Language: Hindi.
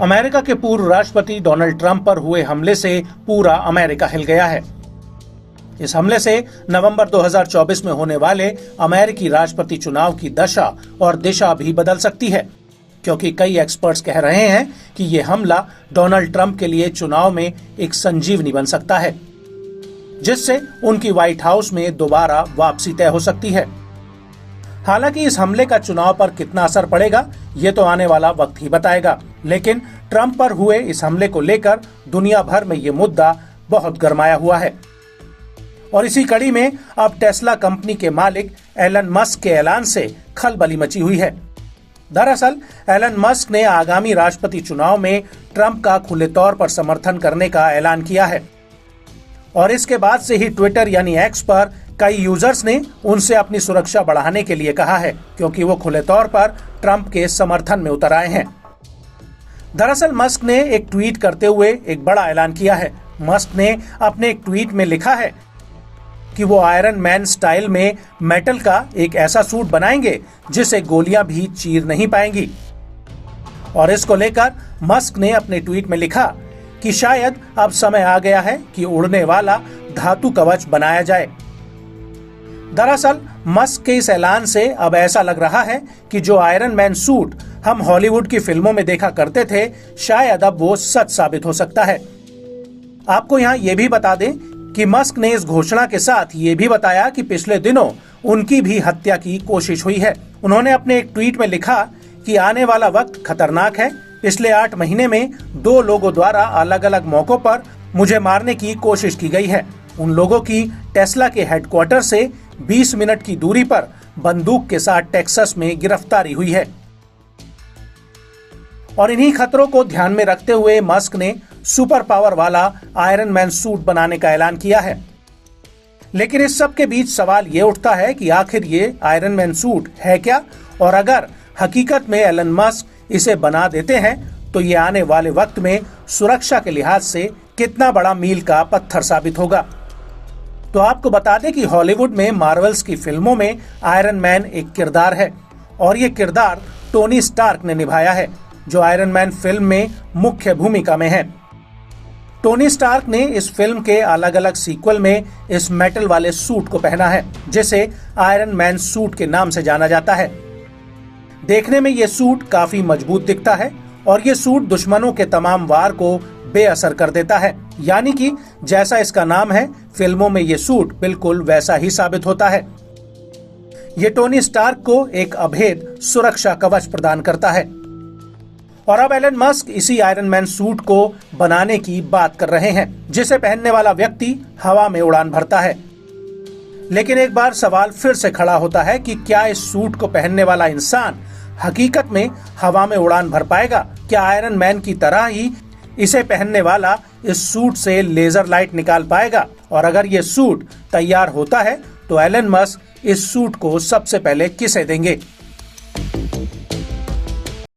अमेरिका के पूर्व राष्ट्रपति डोनाल्ड ट्रंप पर हुए हमले से पूरा अमेरिका हिल गया है। इस हमले से नवंबर 2024 में होने वाले अमेरिकी राष्ट्रपति चुनाव की दशा और दिशा भी बदल सकती है, क्योंकि कई एक्सपर्ट्स कह रहे हैं कि यह हमला डोनाल्ड ट्रंप के लिए चुनाव में एक संजीवनी बन सकता है, जिससे उनकी व्हाइट हाउस में दोबारा वापसी तय हो सकती है। हालांकि इस हमले का चुनाव पर कितना असर पड़ेगा ये तो आने वाला वक्त ही बताएगा, लेकिन ट्रंप पर हुए इस हमले को लेकर दुनिया भर में ये मुद्दा बहुत गरमाया हुआ है। और इसी कड़ी में अब टेस्ला कंपनी के मालिक एलन मस्क के ऐलान से खलबली मची हुई है। दरअसल एलन मस्क ने आगामी राष्ट्रपति चुनाव में ट्रंप का खुले तौर पर समर्थन करने का ऐलान किया है और इसके बाद से ही ट्विटर यानी एक्स पर कई यूजर्स ने उनसे अपनी सुरक्षा बढ़ाने के लिए कहा है, क्योंकि वो खुले तौर पर ट्रंप के समर्थन में उतर आए हैं। दरअसल मस्क ने एक ट्वीट करते हुए एक बड़ा ऐलान किया है। मस्क ने अपने एक ट्वीट में लिखा है कि वो आयरन मैन स्टाइल में मेटल का एक ऐसा सूट बनाएंगे जिसे गोलियां भी चीर नहीं पाएंगी। और इसको लेकर मस्क ने अपने ट्वीट में लिखा कि शायद अब समय आ गया है कि उड़ने वाला धातु कवच बनाया जाए। दरअसल मस्क के इस ऐलान से अब ऐसा लग रहा है कि जो आयरन मैन सूट हम हॉलीवुड की फिल्मों में देखा करते थे, शायद अब वो सच साबित हो सकता है। आपको यहाँ ये भी बता दें कि मस्क ने इस घोषणा के साथ ये भी बताया कि पिछले दिनों उनकी भी हत्या की कोशिश हुई है। उन्होंने अपने एक ट्वीट में लिखा कि आने वाला वक्त खतरनाक है। पिछले 8 महीने में 2 लोगों द्वारा अलग अलग मौकों पर मुझे मारने की कोशिश की गई है। उन लोगों की टेस्ला के हेडक्वार्टर से 20 मिनट की दूरी पर बंदूक के साथ टेक्सास में गिरफ्तारी हुई है। और इन्हीं खतरों को ध्यान में रखते हुए मस्क ने सुपर पावर वाला आयरन मैन सूट बनाने का ऐलान किया है। लेकिन इस सब के बीच सवाल ये उठता है कि आखिर ये आयरन मैन सूट है क्या, और अगर हकीकत में एलन मस्क इसे बना देते हैं तो ये आने वाले वक्त में सुरक्षा के लिहाज से कितना बड़ा मील का पत्थर साबित होगा। तो आपको बता दें कि हॉलीवुड में मार्वल्स की फिल्मों में आयरन मैन एक किरदार है और ये किरदार टोनी स्टार्क ने निभाया है, जो आयरन मैन फिल्म में मुख्य भूमिका में है। टोनी स्टार्क ने इस फिल्म के अलग अलग सीक्वल में इस मेटल वाले सूट को पहना है, जिसे आयरन मैन सूट के नाम से जाना जाता है। देखने में ये सूट काफी मजबूत दिखता है और ये सूट दुश्मनों के तमाम वार को बेअसर कर देता है, यानी कि जैसा इसका नाम है, फिल्मों में ये सूट बिल्कुल वैसा ही साबित होता है। ये टोनी स्टार्क को एक अभेद सुरक्षा कवच प्रदान करता है। और अब एलन मस्क इसी आयरन मैन सूट को बनाने की बात कर रहे हैं, जिसे पहनने वाला व्यक्ति हवा में उड़ान भरता है। लेकिन एक बार सवाल फिर से खड़ा होता है कि क्या इस सूट को पहनने वाला इंसान हकीकत में हवा में उड़ान भर पाएगा? क्या आयरन मैन की तरह ही इसे पहनने वाला इस सूट से लेजर लाइट निकाल पाएगा? और अगर ये सूट तैयार होता है तो एलन मस्क इस सूट को सबसे पहले किसे देंगे?